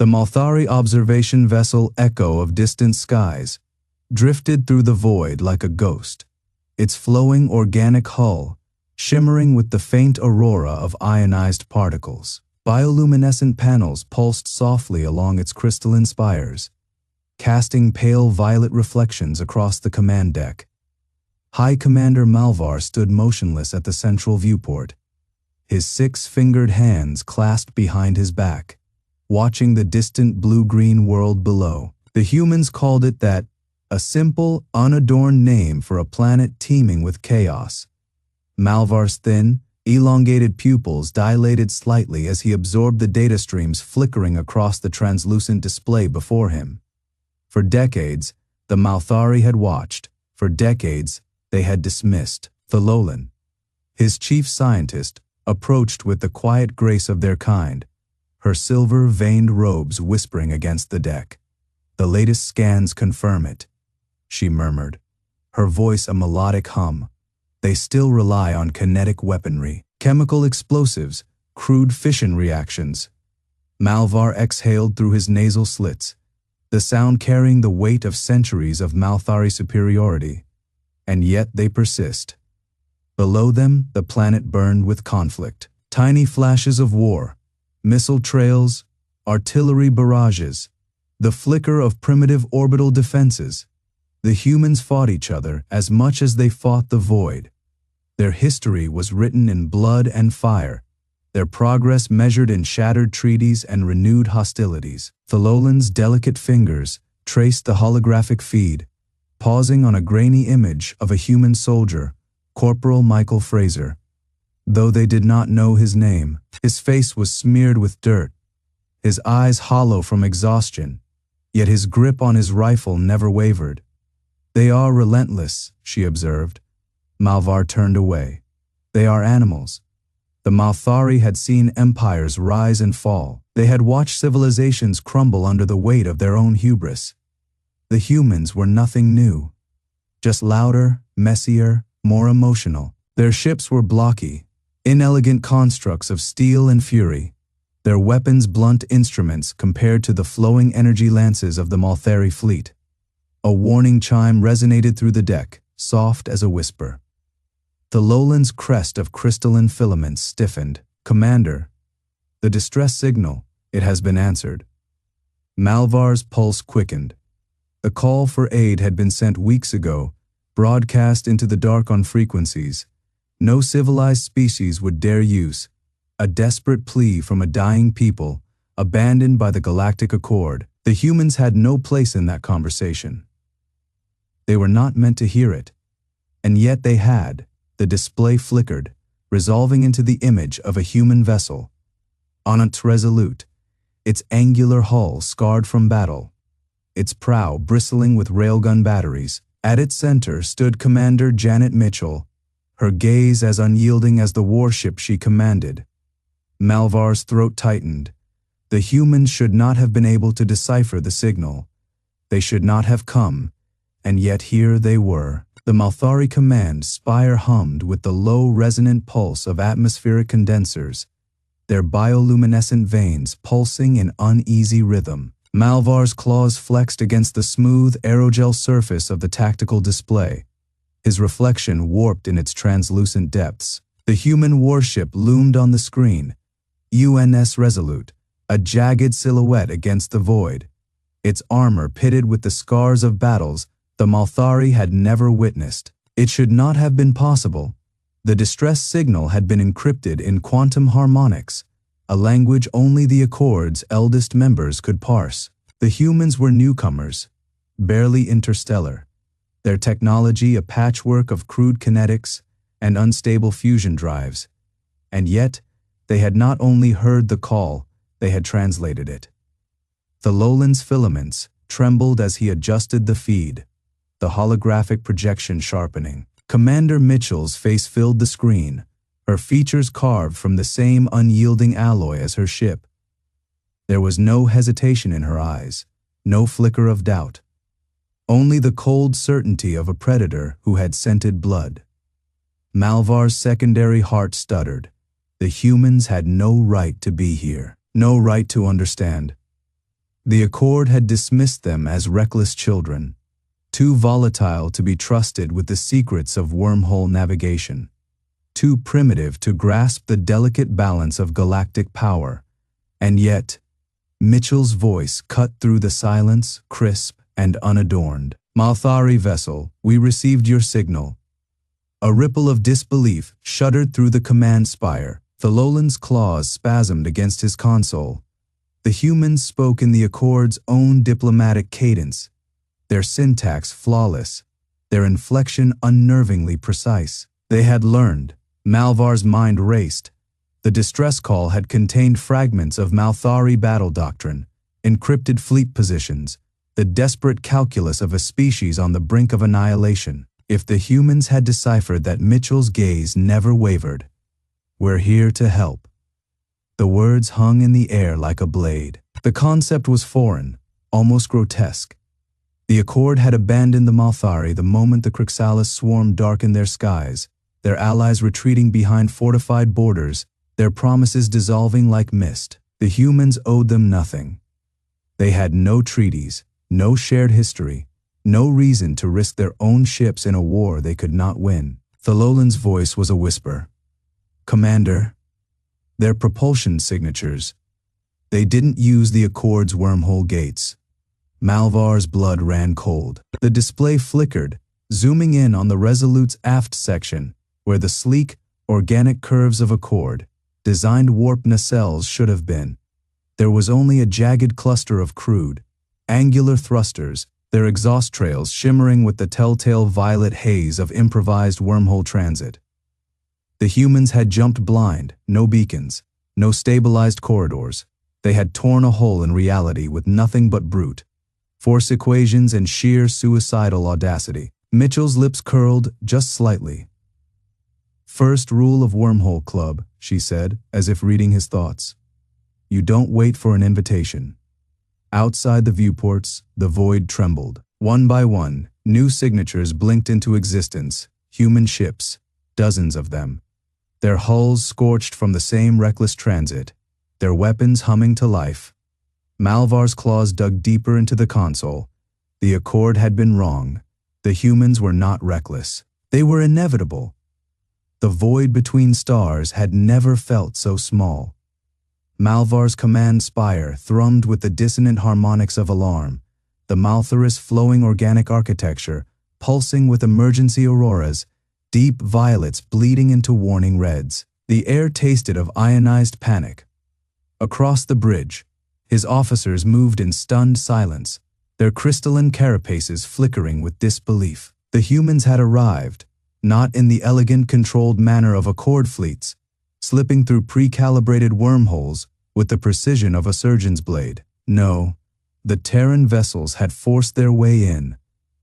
The Malthari observation vessel echo of distant skies drifted through the void like a ghost, its flowing organic hull shimmering with the faint aurora of ionized particles. Bioluminescent panels pulsed softly along its crystalline spires, casting pale violet reflections across the command deck. High Commander Malvar stood motionless at the central viewport, his six-fingered hands clasped behind his back, watching the distant blue-green world below. The humans called it that, a simple, unadorned name for a planet teeming with chaos. Malvar's thin, elongated pupils dilated slightly as he absorbed the data streams flickering across the translucent display before him. For decades, the Malthari had watched. For decades, they had dismissed. Thalolan, his chief scientist, approached with the quiet grace of their kind, her silver-veined robes whispering against the deck. "The latest scans confirm it," she murmured, her voice a melodic hum. "They still rely on kinetic weaponry, chemical explosives, crude fission reactions." Malvar exhaled through his nasal slits, the sound carrying the weight of centuries of Malthari superiority. And yet they persist. Below them, the planet burned with conflict. Tiny flashes of war, missile trails, artillery barrages, the flicker of primitive orbital defenses. The humans fought each other as much as they fought the void. Their history was written in blood and fire, their progress measured in shattered treaties and renewed hostilities. Thalolan's delicate fingers traced the holographic feed, pausing on a grainy image of a human soldier, Corporal Michael Fraser. Though they did not know his name, his face was smeared with dirt, his eyes hollow from exhaustion, yet his grip on his rifle never wavered. "They are relentless," she observed. Malvar turned away. "They are animals." The Malthari had seen empires rise and fall. They had watched civilizations crumble under the weight of their own hubris. The humans were nothing new, just louder, messier, more emotional. Their ships were blocky, inelegant constructs of steel and fury, their weapons blunt instruments compared to the flowing energy lances of the Malthari fleet. A warning chime resonated through the deck, soft as a whisper. Thalolan's crest of crystalline filaments stiffened. "Commander, the distress signal, it has been answered." Malvar's pulse quickened. The call for aid had been sent weeks ago, broadcast into the dark on frequencies no civilized species would dare use, a desperate plea from a dying people, abandoned by the Galactic Accord. The humans had no place in that conversation. They were not meant to hear it, and yet they had. The display flickered, resolving into the image of a human vessel. Onant resolute, its angular hull scarred from battle, its prow bristling with railgun batteries. At its center stood Commander Janet Mitchell, her gaze as unyielding as the warship she commanded. Malvar's throat tightened. The humans should not have been able to decipher the signal. They should not have come, and yet here they were. The Malthari command spire hummed with the low resonant pulse of atmospheric condensers, their bioluminescent veins pulsing in uneasy rhythm. Malvar's claws flexed against the smooth aerogel surface of the tactical display, his reflection warped in its translucent depths. The human warship loomed on the screen, UNS Resolute, a jagged silhouette against the void, its armor pitted with the scars of battles the Malthari had never witnessed. It should not have been possible. The distress signal had been encrypted in quantum harmonics, a language only the Accord's eldest members could parse. The humans were newcomers, barely interstellar, their technology a patchwork of crude kinetics and unstable fusion drives. And yet, they had not only heard the call, they had translated it. Thalolan's filaments trembled as he adjusted the feed, the holographic projection sharpening. Commander Mitchell's face filled the screen, her features carved from the same unyielding alloy as her ship. There was no hesitation in her eyes, no flicker of doubt. Only the cold certainty of a predator who had scented blood. Malvar's secondary heart stuttered. The humans had no right to be here, no right to understand. The Accord had dismissed them as reckless children, too volatile to be trusted with the secrets of wormhole navigation, too primitive to grasp the delicate balance of galactic power. And yet, Mitchell's voice cut through the silence, crisp and unadorned. "Malthari vessel, we received your signal." A ripple of disbelief shuddered through the command spire. Thalolan's claws spasmed against his console. The humans spoke in the Accord's own diplomatic cadence, their syntax flawless, their inflection unnervingly precise. They had learned. Malvar's mind raced. The distress call had contained fragments of Malthari battle doctrine, encrypted fleet positions, the desperate calculus of a species on the brink of annihilation. If the humans had deciphered that, Mitchell's gaze never wavered. "We're here to help." The words hung in the air like a blade. The concept was foreign, almost grotesque. The Accord had abandoned the Malthari the moment the Crixalis swarm darkened their skies, their allies retreating behind fortified borders, their promises dissolving like mist. The humans owed them nothing. They had no treaties, no shared history, no reason to risk their own ships in a war they could not win. Thalolan's voice was a whisper. "Commander, their propulsion signatures. They didn't use the Accord's wormhole gates." Malvar's blood ran cold. The display flickered, zooming in on the Resolute's aft section, where the sleek, organic curves of Accord, designed warp nacelles should have been. There was only a jagged cluster of crude, angular thrusters, their exhaust trails shimmering with the telltale violet haze of improvised wormhole transit. The humans had jumped blind, no beacons, no stabilized corridors. They had torn a hole in reality with nothing but brute force equations and sheer suicidal audacity. Mitchell's lips curled just slightly. "First rule of Wormhole Club," she said, as if reading his thoughts. "You don't wait for an invitation." Outside the viewports, the void trembled. One by one, new signatures blinked into existence, human ships, dozens of them. Their hulls scorched from the same reckless transit, their weapons humming to life. Malvar's claws dug deeper into the console. The Accord had been wrong. The humans were not reckless. They were inevitable. The void between stars had never felt so small. Malvar's command spire thrummed with the dissonant harmonics of alarm, the Maltharis flowing organic architecture, pulsing with emergency auroras, deep violets bleeding into warning reds. The air tasted of ionized panic. Across the bridge, his officers moved in stunned silence, their crystalline carapaces flickering with disbelief. The humans had arrived, not in the elegant, controlled manner of Accord fleets, slipping through pre-calibrated wormholes with the precision of a surgeon's blade. No, the Terran vessels had forced their way in,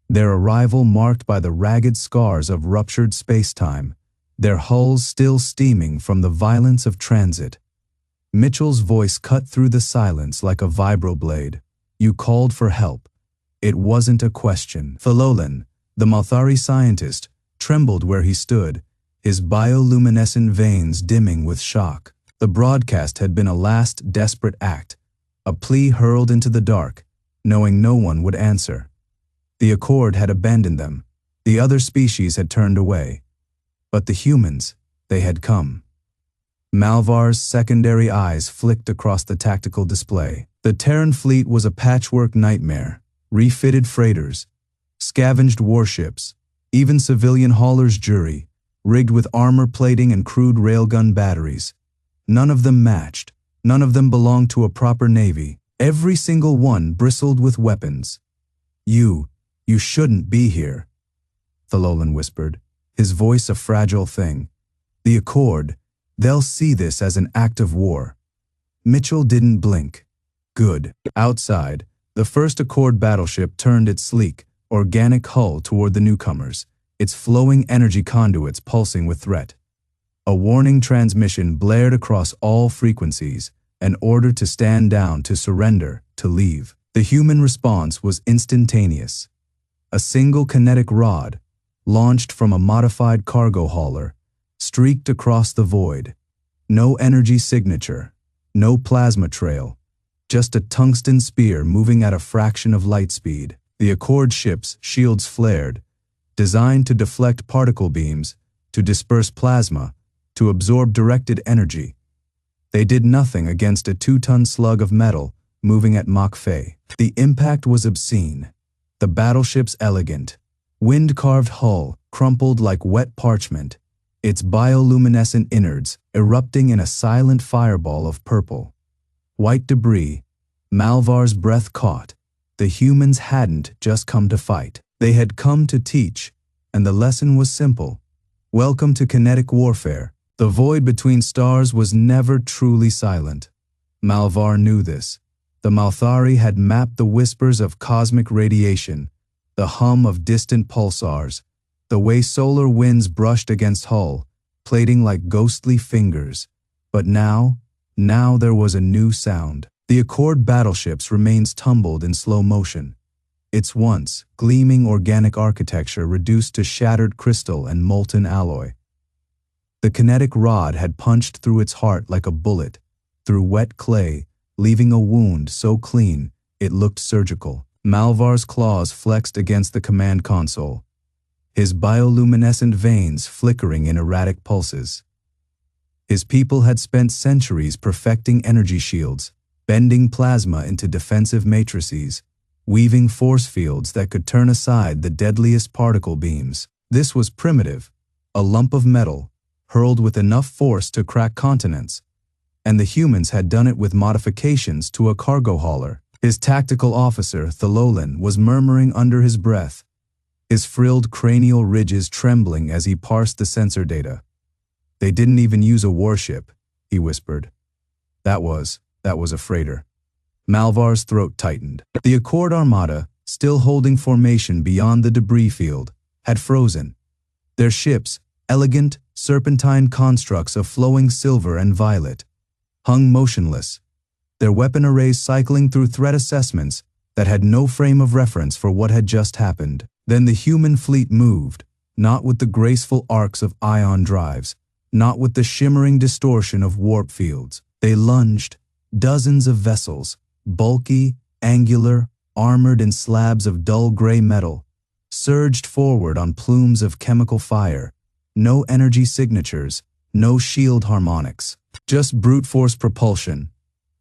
their arrival marked by the ragged scars of ruptured space-time, their hulls still steaming from the violence of transit. Mitchell's voice cut through the silence like a vibroblade. "You called for help. It wasn't a question." Thalolan, the Malthari scientist, trembled where he stood, his bioluminescent veins dimming with shock. The broadcast had been a last desperate act, a plea hurled into the dark, knowing no one would answer. The Accord had abandoned them. The other species had turned away. But the humans, they had come. Malvar's secondary eyes flicked across the tactical display. The Terran fleet was a patchwork nightmare. Refitted freighters, scavenged warships, even civilian haulers' jury, rigged with armor plating and crude railgun batteries. None of them matched. None of them belonged to a proper navy. Every single one bristled with weapons. You shouldn't be here," Thalolan whispered, his voice a fragile thing. "The Accord, they'll see this as an act of war." Mitchell didn't blink. Good. Outside, the first Accord battleship turned its sleek, organic hull toward the newcomers, its flowing energy conduits pulsing with threat. A warning transmission blared across all frequencies, an order to stand down, to surrender, to leave. The human response was instantaneous. A single kinetic rod, launched from a modified cargo hauler, streaked across the void. No energy signature, no plasma trail, just a tungsten spear moving at a fraction of light speed. The Accord ship's shields flared, designed to deflect particle beams, to disperse plasma, to absorb directed energy. They did nothing against a 2-ton slug of metal moving at Mach Fei. The impact was obscene. The battleship's elegant, wind-carved hull crumpled like wet parchment, its bioluminescent innards erupting in a silent fireball of purple. White debris, Malthar's breath caught. The humans hadn't just come to fight. They had come to teach, and the lesson was simple. Welcome to kinetic warfare. The void between stars was never truly silent. Malthar knew this. The Malthari had mapped the whispers of cosmic radiation, the hum of distant pulsars, the way solar winds brushed against hull, plating like ghostly fingers. But now there was a new sound. The Accord battleships remains tumbled in slow motion. Its once gleaming organic architecture reduced to shattered crystal and molten alloy. The kinetic rod had punched through its heart like a bullet, through wet clay, leaving a wound so clean it looked surgical. Malthar's claws flexed against the command console, his bioluminescent veins flickering in erratic pulses. His people had spent centuries perfecting energy shields, bending plasma into defensive matrices, weaving force fields that could turn aside the deadliest particle beams. This was primitive, a lump of metal, hurled with enough force to crack continents, and the humans had done it with modifications to a cargo hauler. His tactical officer, Thalolin, was murmuring under his breath, his frilled cranial ridges trembling as he parsed the sensor data. They didn't even use a warship, he whispered. That was a freighter. Malthar's throat tightened. The Accord armada, still holding formation beyond the debris field, had frozen. Their ships, elegant, serpentine constructs of flowing silver and violet, hung motionless, their weapon arrays cycling through threat assessments that had no frame of reference for what had just happened. Then the human fleet moved, not with the graceful arcs of ion drives, not with the shimmering distortion of warp fields. They lunged, dozens of vessels, bulky, angular, armored in slabs of dull gray metal, surged forward on plumes of chemical fire. No energy signatures, no shield harmonics, just brute force propulsion,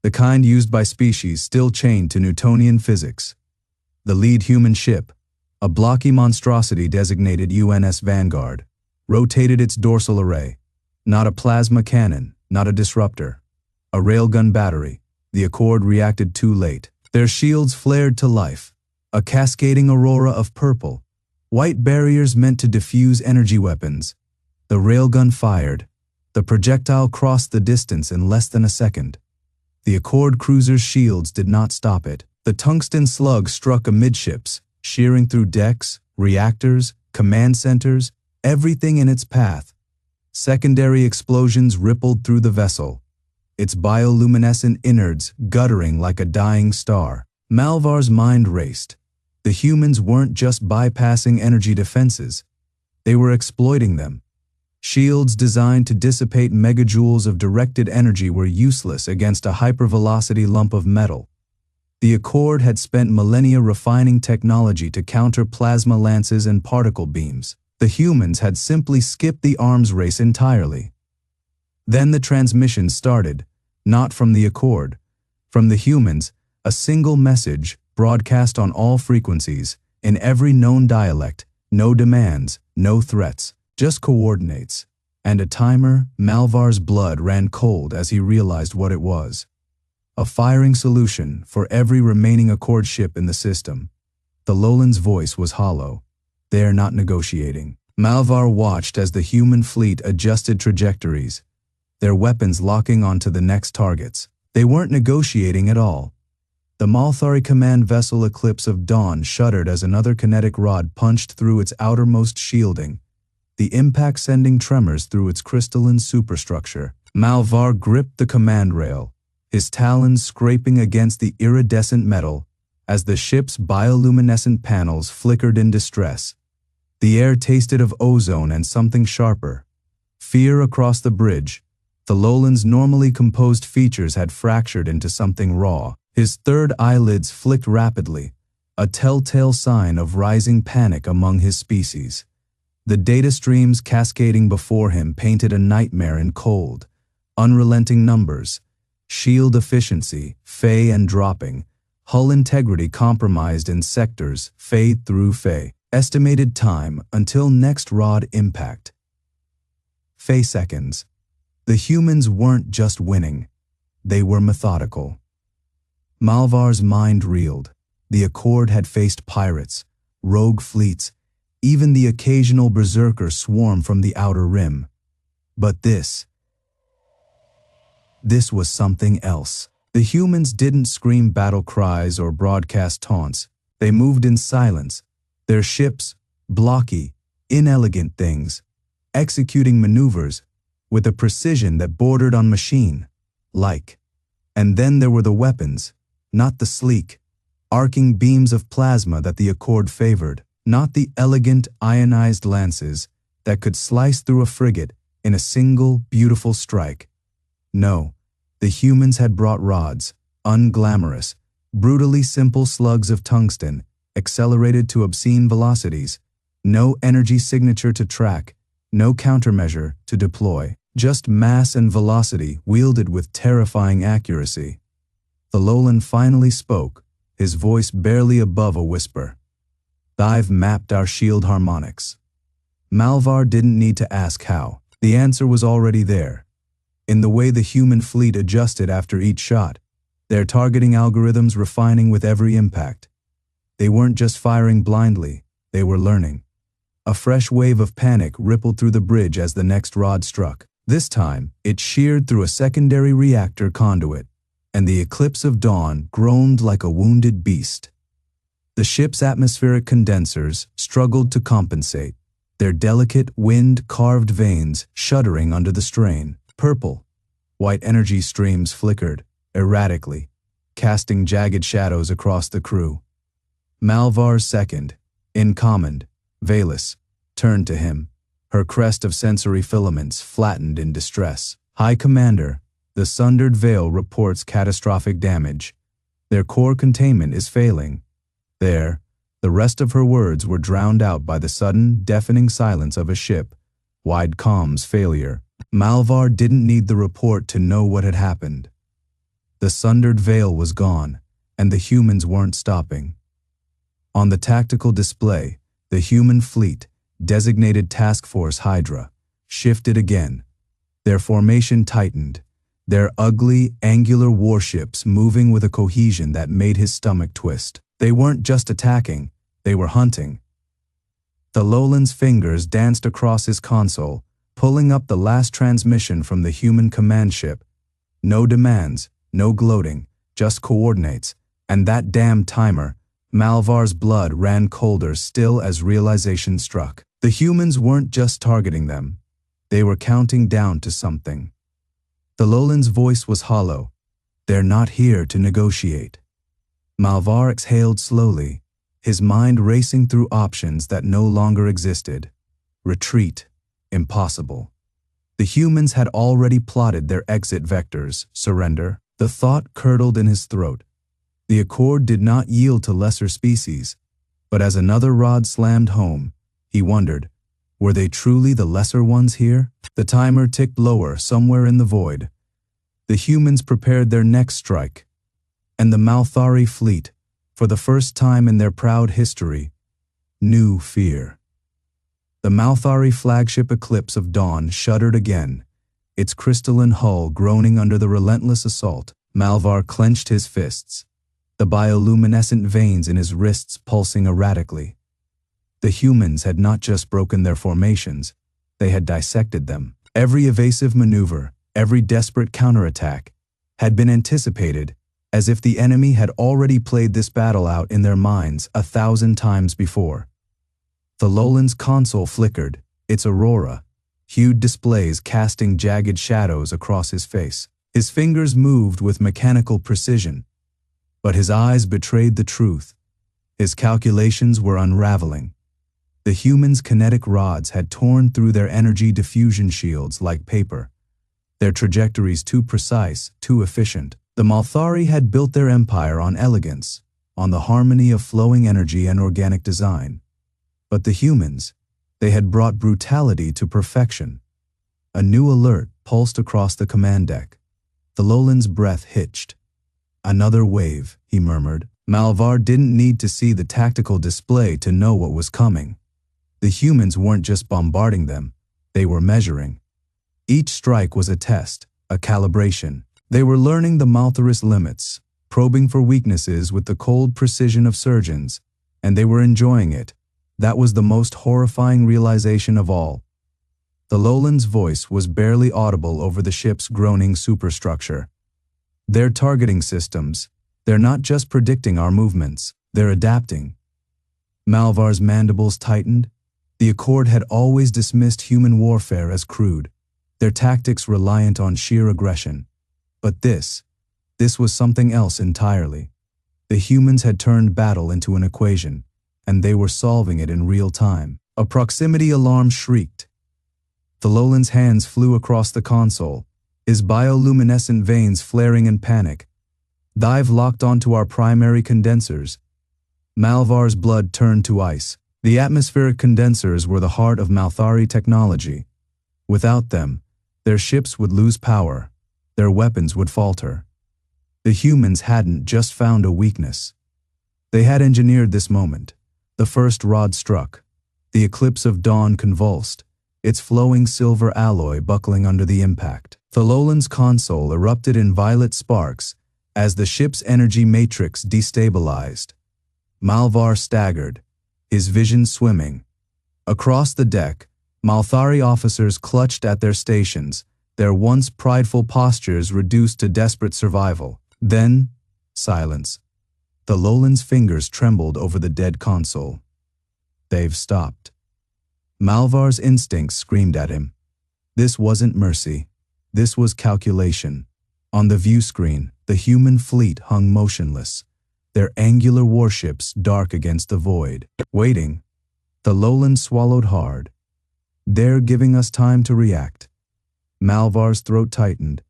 the kind used by species still chained to Newtonian physics. The lead human ship, a blocky monstrosity designated UNS Vanguard, rotated its dorsal array. Not a plasma cannon, not a disruptor. A railgun battery. The Accord reacted too late. Their shields flared to life, a cascading aurora of purple. White barriers meant to diffuse energy weapons. The railgun fired. The projectile crossed the distance in less than a second. The Accord cruiser's shields did not stop it. The tungsten slug struck amidships, shearing through decks, reactors, command centers, everything in its path. Secondary explosions rippled through the vessel, its bioluminescent innards guttering like a dying star. Malthar's mind raced. The humans weren't just bypassing energy defenses. They were exploiting them. Shields designed to dissipate megajoules of directed energy were useless against a hypervelocity lump of metal. The Accord had spent millennia refining technology to counter plasma lances and particle beams. The humans had simply skipped the arms race entirely. Then the transmission started, not from the Accord. From the humans, a single message, broadcast on all frequencies, in every known dialect, no demands, no threats. Just coordinates, and a timer. Malthar's blood ran cold as he realized what it was. A firing solution for every remaining Accord ship in the system. Thalolin's voice was hollow. They're not negotiating. Malthar watched as the human fleet adjusted trajectories, their weapons locking onto the next targets. They weren't negotiating at all. The Malthari command vessel Eclipse of Dawn shuddered as another kinetic rod punched through its outermost shielding, the impact sending tremors through its crystalline superstructure. Malthar gripped the command rail, his talons scraping against the iridescent metal as the ship's bioluminescent panels flickered in distress. The air tasted of ozone and something sharper. Fear across the bridge. Thalolin's normally composed features had fractured into something raw. His third eyelids flicked rapidly, a telltale sign of rising panic among his species. The data streams cascading before him painted a nightmare in cold, unrelenting numbers, shield efficiency, fey and dropping, hull integrity compromised in sectors, fey through fey. Estimated time until next rod impact. Fey seconds. The humans weren't just winning, they were methodical. Malthar's mind reeled. The Accord had faced pirates, rogue fleets, even the occasional berserker swarm from the outer rim. But this was something else. The humans didn't scream battle cries or broadcast taunts. They moved in silence, their ships blocky, inelegant things, executing maneuvers with a precision that bordered on machine-like. And then there were the weapons, not the sleek, arcing beams of plasma that the Accord favored, not the elegant ionized lances that could slice through a frigate in a single beautiful strike. No, the humans had brought rods, unglamorous, brutally simple slugs of tungsten, accelerated to obscene velocities, no energy signature to track, no countermeasure to deploy, just mass and velocity wielded with terrifying accuracy. Thalolan finally spoke, his voice barely above a whisper. "I've mapped our shield harmonics." Malthar didn't need to ask how. The answer was already there. In the way the human fleet adjusted after each shot, their targeting algorithms refining with every impact. They weren't just firing blindly, they were learning. A fresh wave of panic rippled through the bridge as the next rod struck. This time, it sheared through a secondary reactor conduit, and the eclipse of dawn groaned like a wounded beast. The ship's atmospheric condensers struggled to compensate, their delicate, wind-carved veins shuddering under the strain. Purple, white energy streams flickered, erratically, casting jagged shadows across the crew. Malthar's second, in command, Valis, turned to him, her crest of sensory filaments flattened in distress. "High Commander, the Sundered Veil reports catastrophic damage. Their core containment is failing." There, the rest of her words were drowned out by the sudden, deafening silence of a ship, wide comms failure. Malthar didn't need the report to know what had happened. The Sundered Veil was gone, and the humans weren't stopping. On the tactical display, the human fleet, designated Task Force Hydra, shifted again. Their formation tightened, their ugly, angular warships moving with a cohesion that made his stomach twist. They weren't just attacking, they were hunting. Thalolan's fingers danced across his console, pulling up the last transmission from the human command ship. No demands, no gloating, just coordinates, and that damn timer. Malthar's blood ran colder still as realization struck. The humans weren't just targeting them, they were counting down to something. Thalolan's voice was hollow. "They're not here to negotiate." Malthar exhaled slowly, his mind racing through options that no longer existed. Retreat. Impossible. The humans had already plotted their exit vectors. Surrender. The thought curdled in his throat. The Accord did not yield to lesser species, but as another rod slammed home, he wondered, were they truly the lesser ones here? The timer ticked lower somewhere in the void. The humans prepared their next strike, and the Malthari fleet, for the first time in their proud history, knew fear. The Malthari flagship Eclipse of Dawn shuddered again, its crystalline hull groaning under the relentless assault. Malthar clenched his fists, the bioluminescent veins in his wrists pulsing erratically. The humans had not just broken their formations, they had dissected them. Every evasive maneuver, every desperate counterattack, had been anticipated, as if the enemy had already played this battle out in their minds 1,000 times before. Thalolan's console flickered, its aurora, hued displays casting jagged shadows across his face. His fingers moved with mechanical precision, but his eyes betrayed the truth. His calculations were unraveling. The humans' kinetic rods had torn through their energy diffusion shields like paper, their trajectories too precise, too efficient. The Malthari had built their empire on elegance, on the harmony of flowing energy and organic design. But the humans, they had brought brutality to perfection. A new alert pulsed across the command deck. Thololan's breath hitched. "Another wave," he murmured. Malvar didn't need to see the tactical display to know what was coming. The humans weren't just bombarding them, they were measuring. Each strike was a test, a calibration. They were learning the Maltharis limits, probing for weaknesses with the cold precision of surgeons, and they were enjoying it. That was the most horrifying realization of all. Thololan's voice was barely audible over the ship's groaning superstructure. "Their targeting systems, they're not just predicting our movements, they're adapting." Malvar's mandibles tightened. The Accord had always dismissed human warfare as crude, their tactics reliant on sheer aggression. But this was something else entirely. The humans had turned battle into an equation, and they were solving it in real time. A proximity alarm shrieked. Thololan's hands flew across the console, his bioluminescent veins flaring in panic. "Dive locked onto our primary condensers." Malvar's blood turned to ice. The atmospheric condensers were the heart of Malthari technology. Without them, their ships would lose power, their weapons would falter. The humans hadn't just found a weakness. They had engineered this moment. The first rod struck. The eclipse of dawn convulsed, its flowing silver alloy buckling under the impact. Thololan's console erupted in violet sparks as the ship's energy matrix destabilized. Malvar staggered, his vision swimming. Across the deck, Malthari officers clutched at their stations, their once prideful postures reduced to desperate survival. Then, silence. Thololan's fingers trembled over the dead console. "They've stopped." Malvar's instincts screamed at him. This wasn't mercy. This was calculation. On the view screen, the human fleet hung motionless, their angular warships dark against the void. "Waiting." Thololan swallowed hard. "They're giving us time to react." Malvar's throat tightened.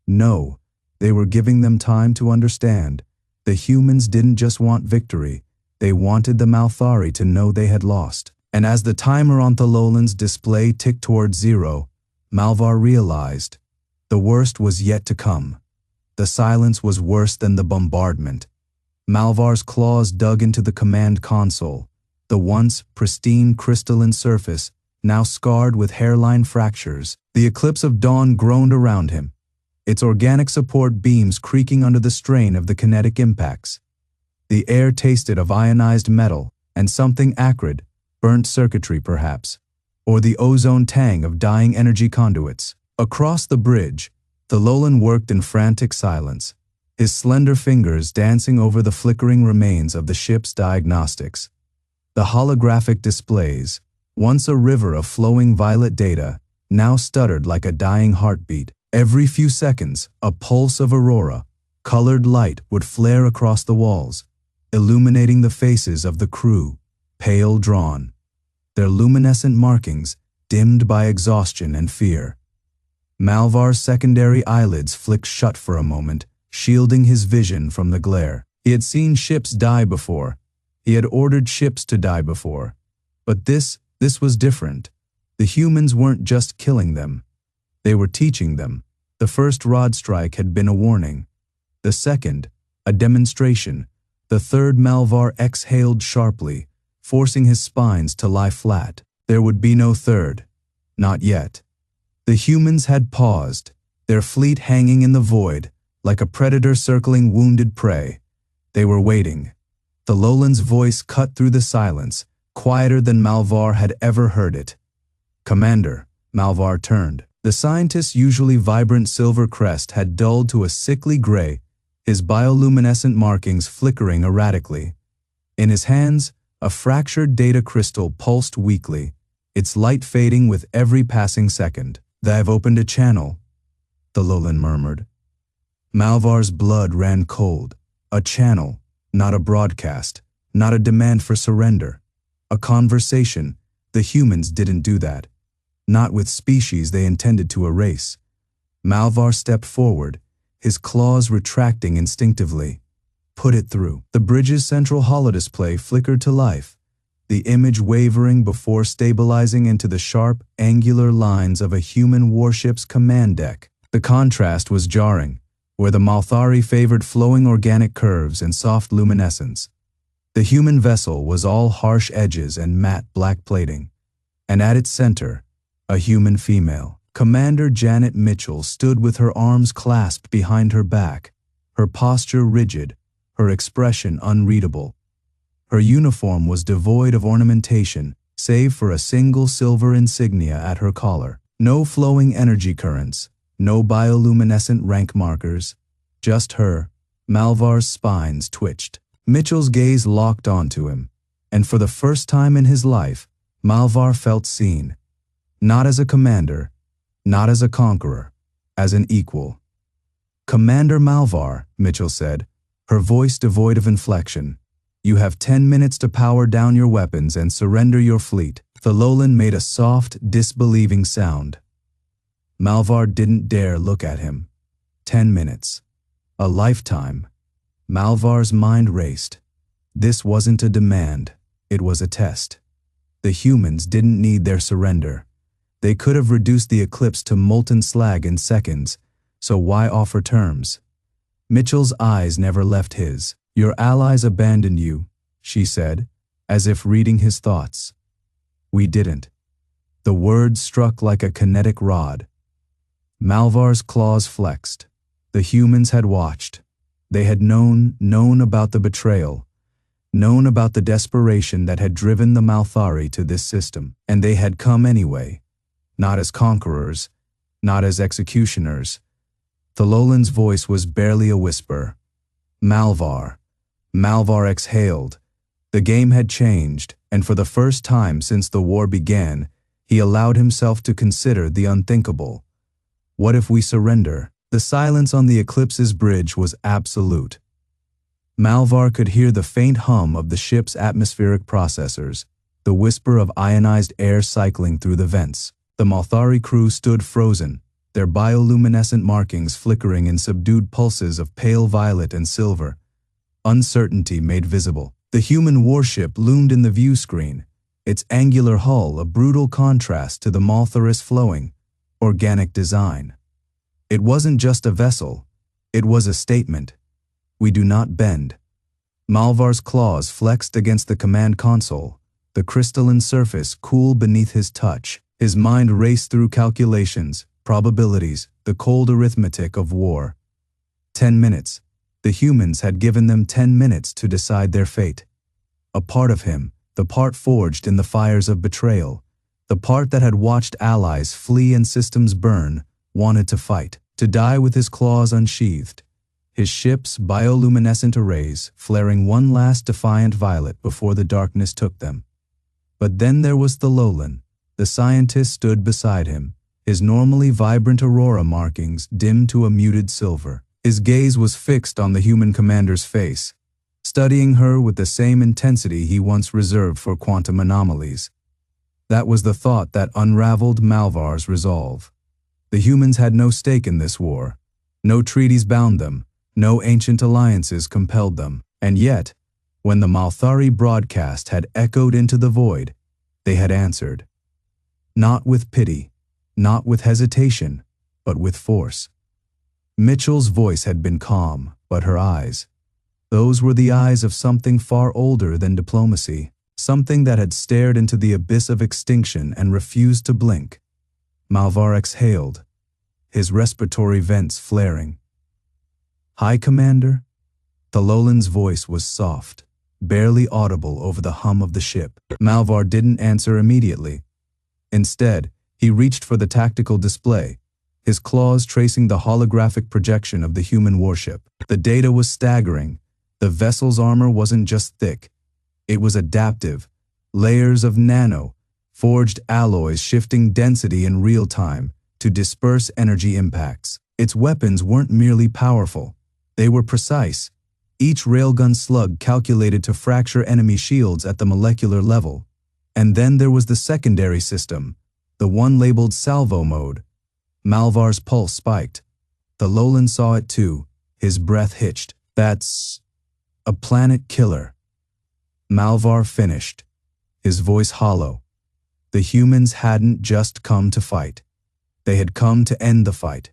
No, they were giving them time to understand. The humans didn't just want victory, they wanted the Malthari to know they had lost. And as the timer on Thololan's display ticked toward zero, Malvar realized the worst was yet to come. The silence was worse than the bombardment. Malvar's claws dug into the command console, the once pristine crystalline surface now scarred with hairline fractures. The eclipse of dawn groaned around him, its organic support beams creaking under the strain of the kinetic impacts. The air tasted of ionized metal and something acrid, burnt circuitry perhaps, or the ozone tang of dying energy conduits. Across the bridge, Thololan worked in frantic silence, his slender fingers dancing over the flickering remains of the ship's diagnostics. The holographic displays, once a river of flowing violet data, now stuttered like a dying heartbeat. Every few seconds, a pulse of aurora, colored light would flare across the walls, illuminating the faces of the crew, pale drawn, their luminescent markings dimmed by exhaustion and fear. Malvar's secondary eyelids flicked shut for a moment, shielding his vision from the glare. He had seen ships die before. He had ordered ships to die before. But this was different. The humans weren't just killing them. They were teaching them. The first rod strike had been a warning. The second, a demonstration. The third, Malvar exhaled sharply, forcing his spines to lie flat. There would be no third. Not yet. The humans had paused, their fleet hanging in the void, like a predator circling wounded prey. They were waiting. Thololan's voice cut through the silence, quieter than Malvar had ever heard it. "Commander," Malvar turned. The scientist's usually vibrant silver crest had dulled to a sickly gray, his bioluminescent markings flickering erratically. In his hands, a fractured data crystal pulsed weakly, its light fading with every passing second. "They've opened a channel," Thololan murmured. Malvar's blood ran cold. A channel, not a broadcast, not a demand for surrender. A conversation. The humans didn't do that. Not with species they intended to erase. Malvar stepped forward, his claws retracting instinctively. Put it through. The bridge's central holodisplay flickered to life, the image wavering before stabilizing into the sharp, angular lines of a human warship's command deck. The contrast was jarring, where the Malthari favored flowing organic curves and soft luminescence. The human vessel was all harsh edges and matte black plating, and at its center, a human female. Commander Janet Mitchell stood with her arms clasped behind her back, her posture rigid, her expression unreadable. Her uniform was devoid of ornamentation, save for a single silver insignia at her collar. No flowing energy currents, no bioluminescent rank markers, just her. Malvar's spines twitched. Mitchell's gaze locked onto him, and for the first time in his life, Malvar felt seen. Not as a commander, not as a conqueror, as an equal. "Commander Malvar," Mitchell said, her voice devoid of inflection, "you have 10 minutes to power down your weapons and surrender your fleet." Thalolan made a soft, disbelieving sound. Malvar didn't dare look at him. 10 minutes. A lifetime. Malvar's mind raced. This wasn't a demand, it was a test. The humans didn't need their surrender. They could have reduced the eclipse to molten slag in seconds, so why offer terms? Mitchell's eyes never left his. "Your allies abandoned you," she said, as if reading his thoughts. "We didn't." The words struck like a kinetic rod. Malvar's claws flexed. The humans had watched. They had known about the betrayal, known about the desperation that had driven the Malthari to this system, and they had come anyway, not as conquerors, not as executioners. Thalolan's voice was barely a whisper. "Malvar." Malvar exhaled. The game had changed, and for the first time since the war began, he allowed himself to consider the unthinkable. What if we surrender? The silence on the eclipse's bridge was absolute. Malvar could hear the faint hum of the ship's atmospheric processors, the whisper of ionized air cycling through the vents. The Malthari crew stood frozen, their bioluminescent markings flickering in subdued pulses of pale violet and silver. Uncertainty made visible. The human warship loomed in the view screen, its angular hull a brutal contrast to the Malthari's flowing, organic design. It wasn't just a vessel, it was a statement. "We do not bend." Malvar's claws flexed against the command console, the crystalline surface cool beneath his touch. His mind raced through calculations, probabilities, the cold arithmetic of war. 10 minutes. The humans had given them 10 minutes to decide their fate. A part of him, the part forged in the fires of betrayal, the part that had watched allies flee and systems burn, wanted to fight, to die with his claws unsheathed, his ship's bioluminescent arrays flaring one last defiant violet before the darkness took them. But then there was Thalolan. The scientist stood beside him, his normally vibrant aurora markings dimmed to a muted silver. His gaze was fixed on the human commander's face, studying her with the same intensity he once reserved for quantum anomalies. That was the thought that unraveled Malvar's resolve. The humans had no stake in this war. No treaties bound them, no ancient alliances compelled them. And yet, when the Malthari broadcast had echoed into the void, they had answered. Not with pity, not with hesitation, but with force. Mitchell's voice had been calm, but her eyes, those were the eyes of something far older than diplomacy, something that had stared into the abyss of extinction and refused to blink. Malvar exhaled, his respiratory vents flaring. "High Commander?" Thalolan's voice was soft, barely audible over the hum of the ship. Malvar didn't answer immediately. Instead, he reached for the tactical display, his claws tracing the holographic projection of the human warship. The data was staggering. The vessel's armor wasn't just thick. It was adaptive, layers of forged alloys shifting density in real time to disperse energy impacts. Its weapons weren't merely powerful, they were precise, each railgun slug calculated to fracture enemy shields at the molecular level. And then there was the secondary system, the one labeled salvo mode. Malvar's pulse spiked. The Lowland saw it too, his breath hitched. That's a planet killer. Malvar finished, his voice hollow. The humans hadn't just come to fight. They had come to end the fight.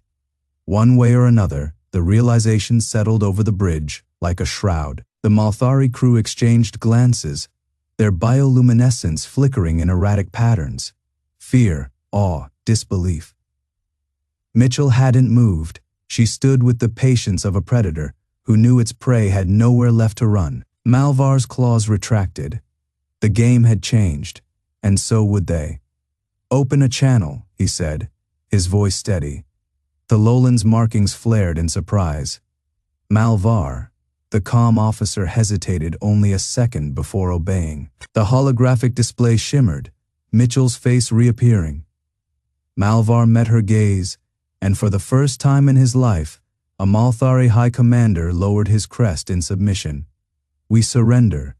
One way or another, the realization settled over the bridge like a shroud. The Malthari crew exchanged glances, their bioluminescence flickering in erratic patterns. Fear, awe, disbelief. Mitchell hadn't moved. She stood with the patience of a predator who knew its prey had nowhere left to run. Malvar's claws retracted. The game had changed, and so would they. "Open a channel," he said, his voice steady. The Lowland's markings flared in surprise. Malvar, the comm officer, hesitated only a second before obeying. The holographic display shimmered, Mitchell's face reappearing. Malvar met her gaze, and for the first time in his life, a Malthari high commander lowered his crest in submission. "We surrender."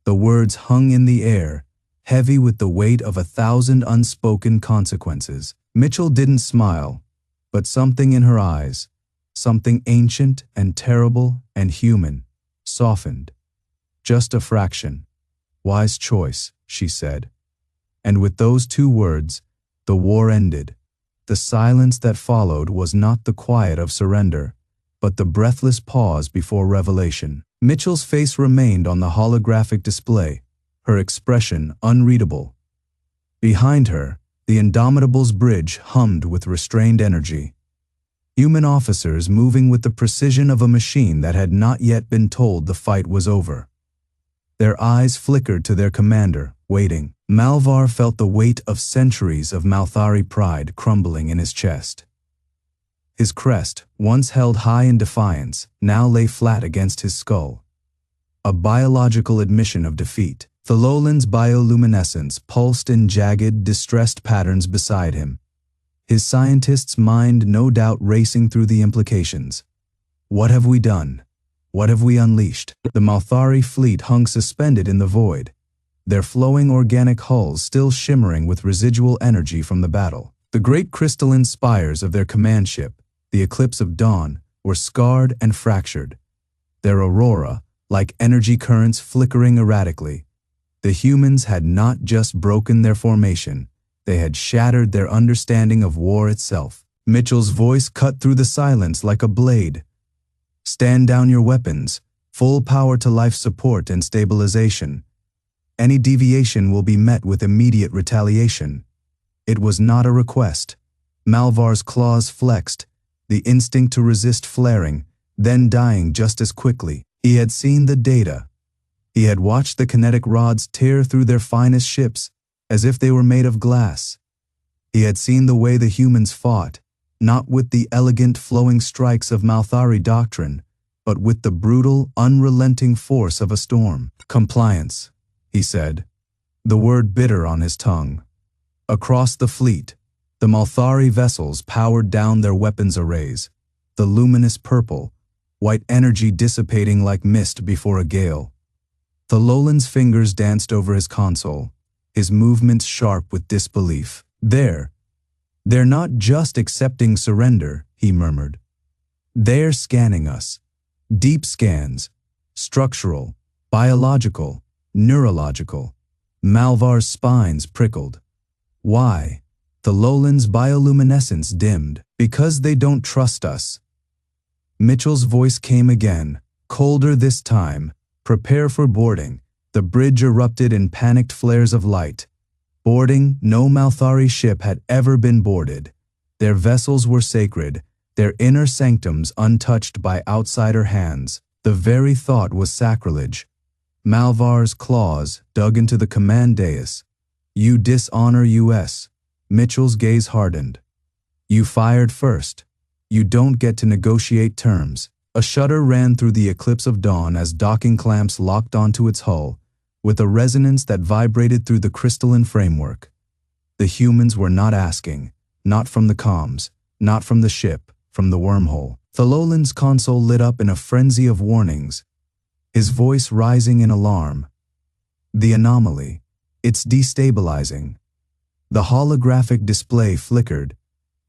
The words hung in the air, heavy with the weight of 1,000 unspoken consequences. Mitchell didn't smile, but something in her eyes, something ancient and terrible and human, softened. "Just a fraction. Wise choice," she said. And with those two words, the war ended. The silence that followed was not the quiet of surrender, but the breathless pause before revelation. Mitchell's face remained on the holographic display, her expression unreadable. Behind her, the Indomitable's bridge hummed with restrained energy. Human officers moving with the precision of a machine that had not yet been told the fight was over. Their eyes flickered to their commander, waiting. Malvar felt the weight of centuries of Malthari pride crumbling in his chest. His crest, once held high in defiance, now lay flat against his skull. A biological admission of defeat. The Lowland's bioluminescence pulsed in jagged, distressed patterns beside him, his scientist's mind no doubt racing through the implications. What have we done? What have we unleashed? The Malthari fleet hung suspended in the void, their flowing organic hulls still shimmering with residual energy from the battle. The great crystalline spires of their command ship, the Eclipse of Dawn, were scarred and fractured, their aurora, like energy currents flickering erratically. The humans had not just broken their formation, they had shattered their understanding of war itself. Mitchell's voice cut through the silence like a blade. "Stand down your weapons, full power to life support and stabilization. Any deviation will be met with immediate retaliation." It was not a request. Malvar's claws flexed, the instinct to resist flaring, then dying just as quickly. He had seen the data. He had watched the kinetic rods tear through their finest ships, as if they were made of glass. He had seen the way the humans fought, not with the elegant flowing strikes of Malthari doctrine, but with the brutal, unrelenting force of a storm. "Compliance," he said, the word bitter on his tongue. Across the fleet, the Malthari vessels powered down their weapons arrays, the luminous purple, white energy dissipating like mist before a gale. The Lowland's fingers danced over his console, his movements sharp with disbelief. They're not just accepting surrender," he murmured. "They're scanning us. Deep scans, structural, biological, neurological." Malvar's spines prickled. "Why?" The Lowland's bioluminescence dimmed. "Because they don't trust us." Mitchell's voice came again, colder this time. "Prepare for boarding." The bridge erupted in panicked flares of light. Boarding, no Malthari ship had ever been boarded. Their vessels were sacred, their inner sanctums untouched by outsider hands. The very thought was sacrilege. Malvar's claws dug into the command dais. "You dishonor US." Mitchell's gaze hardened. "You fired first. You don't get to negotiate terms." A shudder ran through the Eclipse of Dawn as docking clamps locked onto its hull, with a resonance that vibrated through the crystalline framework. The humans were not asking, not from the comms, not from the ship, from the wormhole. The Lowland's console lit up in a frenzy of warnings, his voice rising in alarm. "The anomaly. It's destabilizing." The holographic display flickered,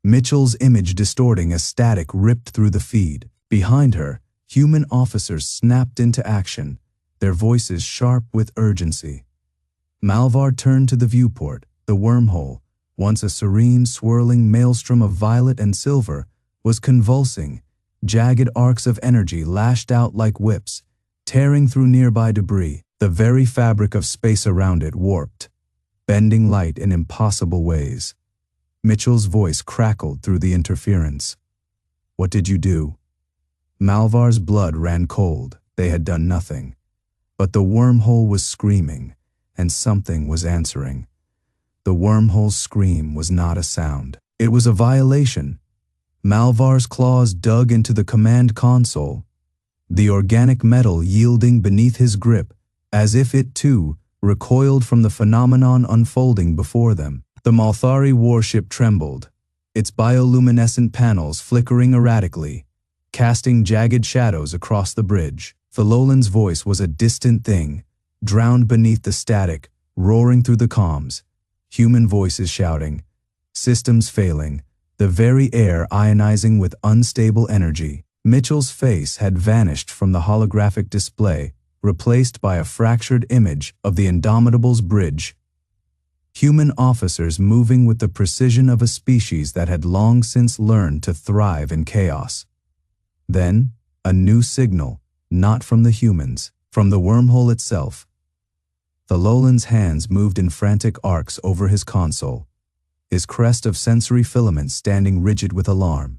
Mitchell's image distorting as static ripped through the feed. Behind her, human officers snapped into action, their voices sharp with urgency. Malvar turned to the viewport. The wormhole, once a serene, swirling maelstrom of violet and silver, was convulsing. Jagged arcs of energy lashed out like whips, tearing through nearby debris. The very fabric of space around it warped, bending light in impossible ways. Mitchell's voice crackled through the interference. "What did you do?" Malvar's blood ran cold. They had done nothing. But the wormhole was screaming, and something was answering. The wormhole's scream was not a sound. It was a violation. Malvar's claws dug into the command console, the organic metal yielding beneath his grip, as if it too recoiled from the phenomenon unfolding before them. The Malthari warship trembled, its bioluminescent panels flickering erratically, casting jagged shadows across the bridge. Thalolan's voice was a distant thing, drowned beneath the static, roaring through the comms. Human voices shouting, systems failing, the very air ionizing with unstable energy. Mitchell's face had vanished from the holographic display, replaced by a fractured image of the Indomitable's bridge. Human officers moving with the precision of a species that had long since learned to thrive in chaos. Then, a new signal, not from the humans, from the wormhole itself. Thalolan's hands moved in frantic arcs over his console, his crest of sensory filaments standing rigid with alarm.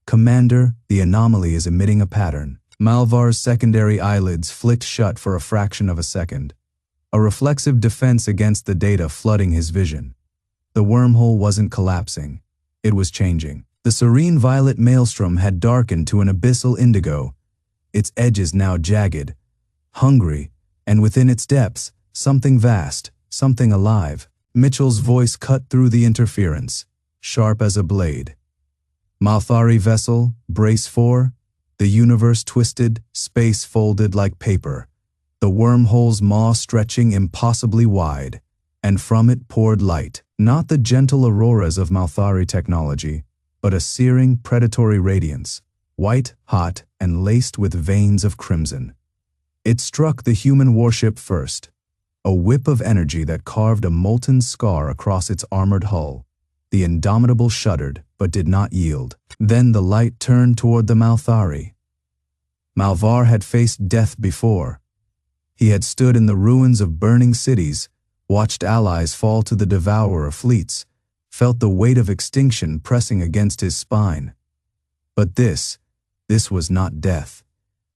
"Commander, the anomaly is emitting a pattern." Malvar's secondary eyelids flicked shut for a fraction of a second, a reflexive defense against the data flooding his vision. The wormhole wasn't collapsing. It was changing. The serene violet maelstrom had darkened to an abyssal indigo, its edges now jagged, hungry, and within its depths, something vast, something alive. Mitchell's voice cut through the interference, sharp as a blade. "Malthari vessel, brace 4. The universe twisted, space folded like paper, the wormhole's maw stretching impossibly wide, and from it poured light, not the gentle auroras of Malthari technology, but a searing, predatory radiance, white, hot, and laced with veins of crimson. It struck the human warship first, a whip of energy that carved a molten scar across its armored hull. The Indomitable shuddered, but did not yield. Then the light turned toward the Malthari. Malvar had faced death before. He had stood in the ruins of burning cities, watched allies fall to the devourer of fleets, felt the weight of extinction pressing against his spine. But this was not death.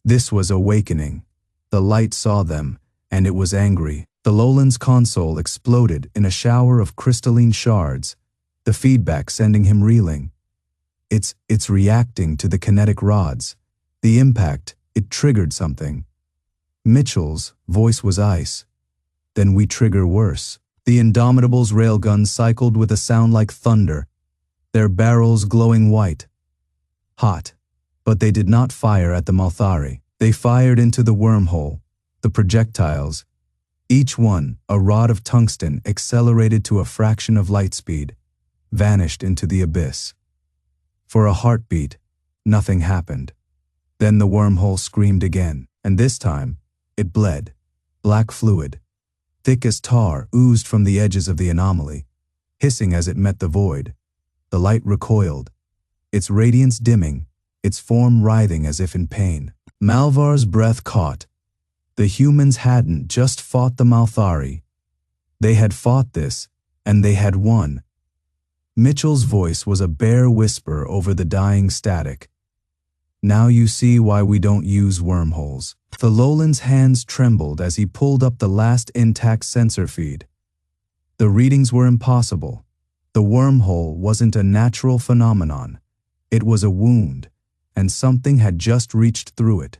This was awakening. The light saw them, and it was angry. Thalolan's console exploded in a shower of crystalline shards, the feedback sending him reeling. It's reacting to the kinetic rods. The impact, it triggered something. Mitchell's voice was ice. "Then we trigger worse." The Indomitable's railguns cycled with a sound like thunder, their barrels glowing white, hot. But they did not fire at the Malthari. They fired into the wormhole. The projectiles, each one a rod of tungsten accelerated to a fraction of light speed, vanished into the abyss. For a heartbeat, nothing happened. Then the wormhole screamed again, and this time, it bled. Black fluid, thick as tar, oozed from the edges of the anomaly, hissing as it met the void. The light recoiled, its radiance dimming, its form writhing as if in pain. Malvar's breath caught. The humans hadn't just fought the Malthari. They had fought this, and they had won. Mitchell's voice was a bare whisper over the dying static. "Now you see why we don't use wormholes." Thalolan's hands trembled as he pulled up the last intact sensor feed. The readings were impossible. The wormhole wasn't a natural phenomenon. It was a wound, and something had just reached through it.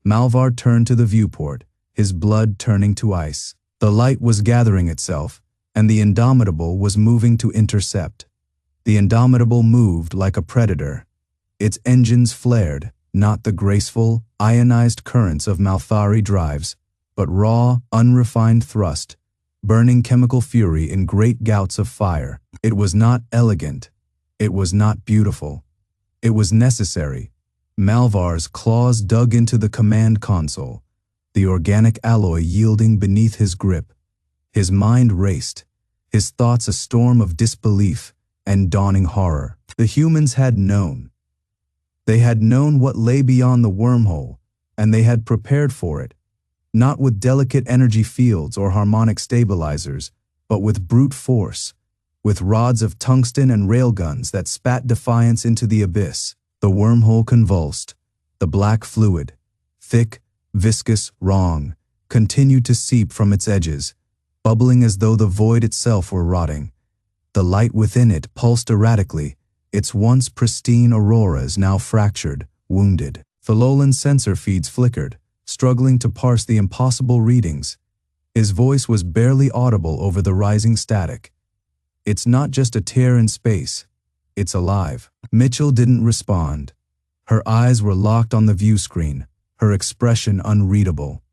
Malvar turned to the viewport, his blood turning to ice. The light was gathering itself, and the Indomitable was moving to intercept. The Indomitable moved like a predator. Its engines flared, not the graceful, ionized currents of Malthari drives, but raw, unrefined thrust, burning chemical fury in great gouts of fire. It was not elegant. It was not beautiful. It was necessary. Malvar's claws dug into the command console, the organic alloy yielding beneath his grip. His mind raced, his thoughts a storm of disbelief and dawning horror. The humans had known. They had known what lay beyond the wormhole, and they had prepared for it, not with delicate energy fields or harmonic stabilizers, but with brute force, with rods of tungsten and railguns that spat defiance into the abyss. The wormhole convulsed. The black fluid, thick, viscous, wrong, continued to seep from its edges, bubbling as though the void itself were rotting. The light within it pulsed erratically, its once pristine auroras now fractured, wounded. Thalolan's sensor feeds flickered, struggling to parse the impossible readings. His voice was barely audible over the rising static. It's not just a tear in space. It's alive. Mitchell didn't respond. Her eyes were locked on the view screen, her expression unreadable.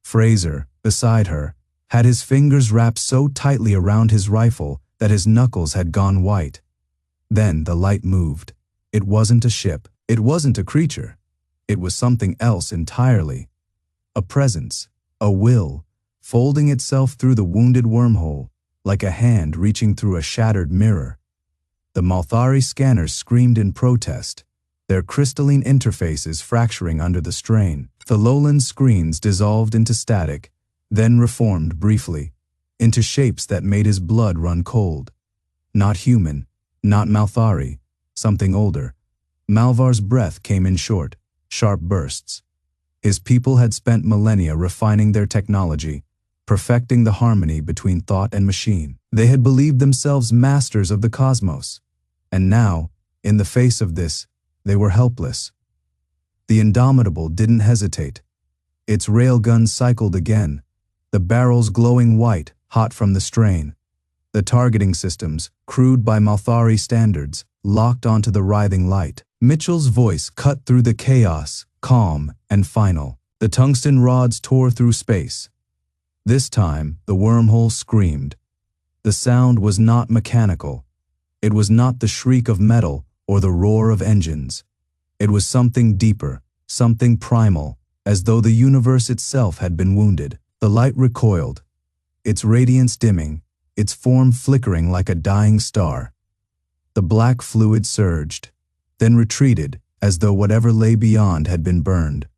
Fraser, beside her, had his fingers wrapped so tightly around his rifle that his knuckles had gone white. Then the light moved. It wasn't a ship. It wasn't a creature. It was something else entirely. A presence, a will, folding itself through the wounded wormhole, like a hand reaching through a shattered mirror. The Malthari scanners screamed in protest, their crystalline interfaces fracturing under the strain. Thalolan's screens dissolved into static, then reformed briefly, into shapes that made his blood run cold. Not human, not Malthari, something older. Malvar's breath came in short, sharp bursts. His people had spent millennia refining their technology, perfecting the harmony between thought and machine. They had believed themselves masters of the cosmos. And now, in the face of this, they were helpless. The Indomitable didn't hesitate. Its railguns cycled again, the barrels glowing white, hot from the strain. The targeting systems, crude by Malthari standards, locked onto the writhing light. Mitchell's voice cut through the chaos, calm and final. The tungsten rods tore through space. This time, the wormhole screamed. The sound was not mechanical. It was not the shriek of metal or the roar of engines. It was something deeper, something primal, as though the universe itself had been wounded. The light recoiled, its radiance dimming, its form flickering like a dying star. The black fluid surged, then retreated as though whatever lay beyond had been burned.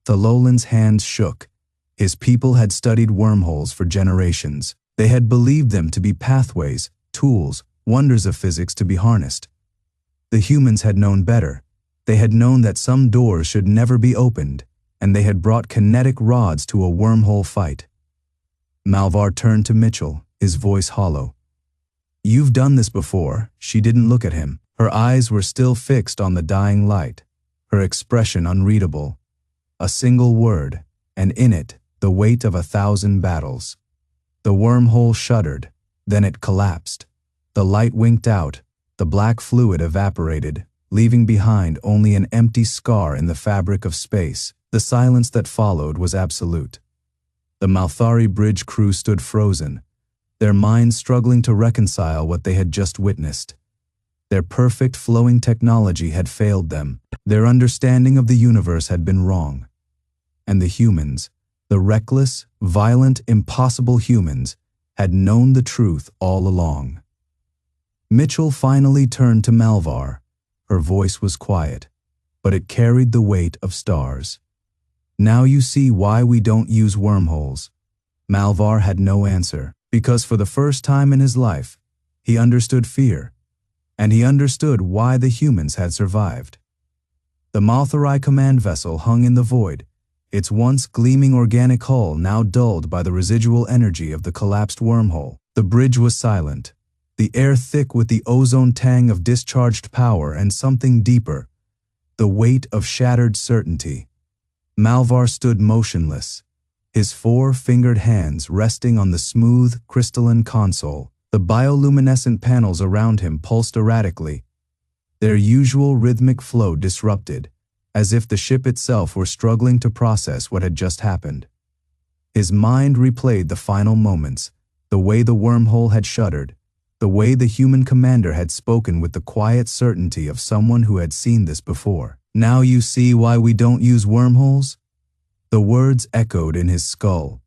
Thalolan's hands shook. His people had studied wormholes for generations. They had believed them to be pathways, tools, wonders of physics to be harnessed. The humans had known better. They had known that some doors should never be opened, and they had brought kinetic rods to a wormhole fight. Malvar turned to Mitchell, his voice hollow. "You've done this before." She didn't look at him. Her eyes were still fixed on the dying light, her expression unreadable. A single word, and in it, the weight of 1,000 battles. The wormhole shuddered, then it collapsed. The light winked out, the black fluid evaporated, leaving behind only an empty scar in the fabric of space. The silence that followed was absolute. The Malthari bridge crew stood frozen, their minds struggling to reconcile what they had just witnessed. Their perfect flowing technology had failed them. Their understanding of the universe had been wrong. And the humans, the reckless, violent, impossible humans, had known the truth all along. Mitchell finally turned to Malvar. Her voice was quiet, but it carried the weight of stars. "Now you see why we don't use wormholes." Malvar had no answer, because for the first time in his life, he understood fear, and he understood why the humans had survived. The Malthari command vessel hung in the void, its once gleaming organic hull now dulled by the residual energy of the collapsed wormhole. The bridge was silent, the air thick with the ozone tang of discharged power and something deeper, the weight of shattered certainty. Malvar stood motionless, his four-fingered hands resting on the smooth, crystalline console. The bioluminescent panels around him pulsed erratically, their usual rhythmic flow disrupted, as if the ship itself were struggling to process what had just happened. His mind replayed the final moments, the way the wormhole had shuddered, The way the human commander had spoken with the quiet certainty of someone who had seen this before. "Now you see why we don't use wormholes?" The words echoed in his skull.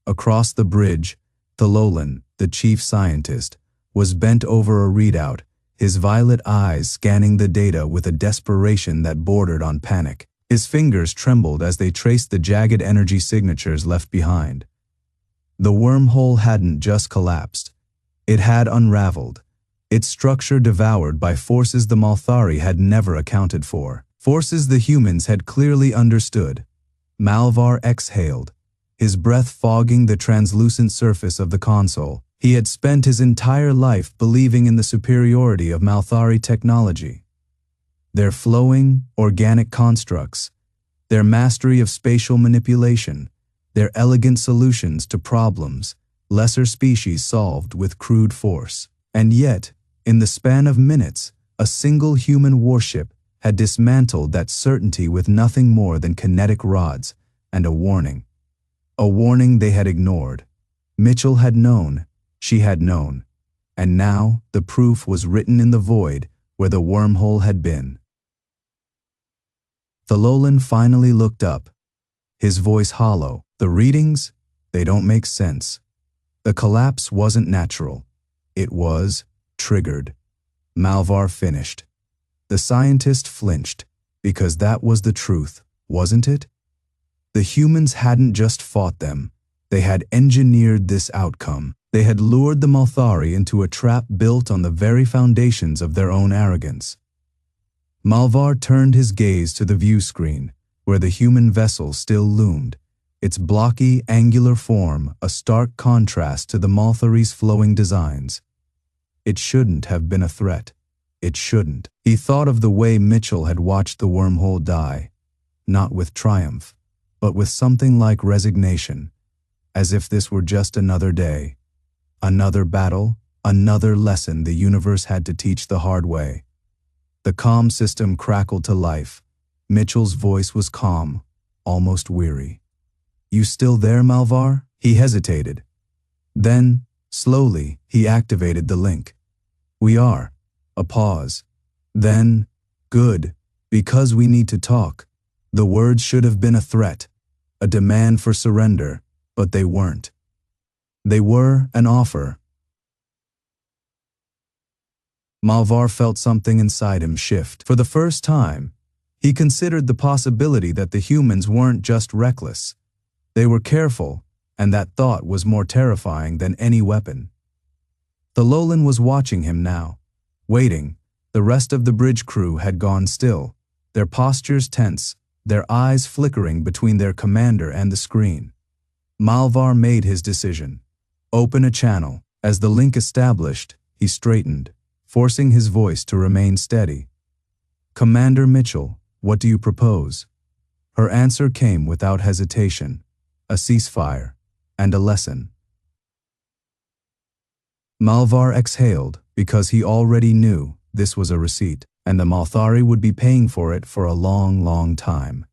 Across the bridge, Thalolan, the chief scientist, was bent over a readout, his violet eyes scanning the data with a desperation that bordered on panic. His fingers trembled as they traced the jagged energy signatures left behind. The wormhole hadn't just collapsed. It had unraveled, its structure devoured by forces the Malthari had never accounted for, forces the humans had clearly understood. Malvar exhaled, his breath fogging the translucent surface of the console. He had spent his entire life believing in the superiority of Malthari technology. Their flowing, organic constructs, their mastery of spatial manipulation, their elegant solutions to problems lesser species solved with crude force. And yet, in the span of minutes, a single human warship had dismantled that certainty with nothing more than kinetic rods and a warning. A warning they had ignored. Mitchell had known, she had known, and now the proof was written in the void where the wormhole had been. Thalolan finally looked up, his voice hollow. "The readings? They don't make sense. The collapse wasn't natural. It was triggered." Malvar finished. The scientist flinched, because that was the truth, wasn't it? The humans hadn't just fought them. They had engineered this outcome. They had lured the Malthari into a trap built on the very foundations of their own arrogance. Malvar turned his gaze to the view screen, where the human vessel still loomed, its blocky, angular form a stark contrast to the Malthari's flowing designs. It shouldn't have been a threat. It shouldn't. He thought of the way Mitchell had watched the wormhole die, not with triumph, but with something like resignation, as if this were just another day, another battle, another lesson the universe had to teach the hard way. The comm system crackled to life. Mitchell's voice was calm, almost weary. "You still there, Malvar?" He hesitated. Then, slowly, he activated the link. "We are." A pause. Then, "Good, because we need to talk." The words should have been a threat, a demand for surrender, but they weren't. They were an offer. Malvar felt something inside him shift. For the first time, he considered the possibility that the humans weren't just reckless. They were careful, and that thought was more terrifying than any weapon. Thalolan was watching him now, waiting. The rest of the bridge crew had gone still, their postures tense, their eyes flickering between their commander and the screen. Malvar made his decision. Open a channel. As the link established, he straightened, forcing his voice to remain steady. "Commander Mitchell, what do you propose?" Her answer came without hesitation. A ceasefire, and a lesson. Malvar exhaled because he already knew this was a receipt, and the Malthari would be paying for it for a long, long time.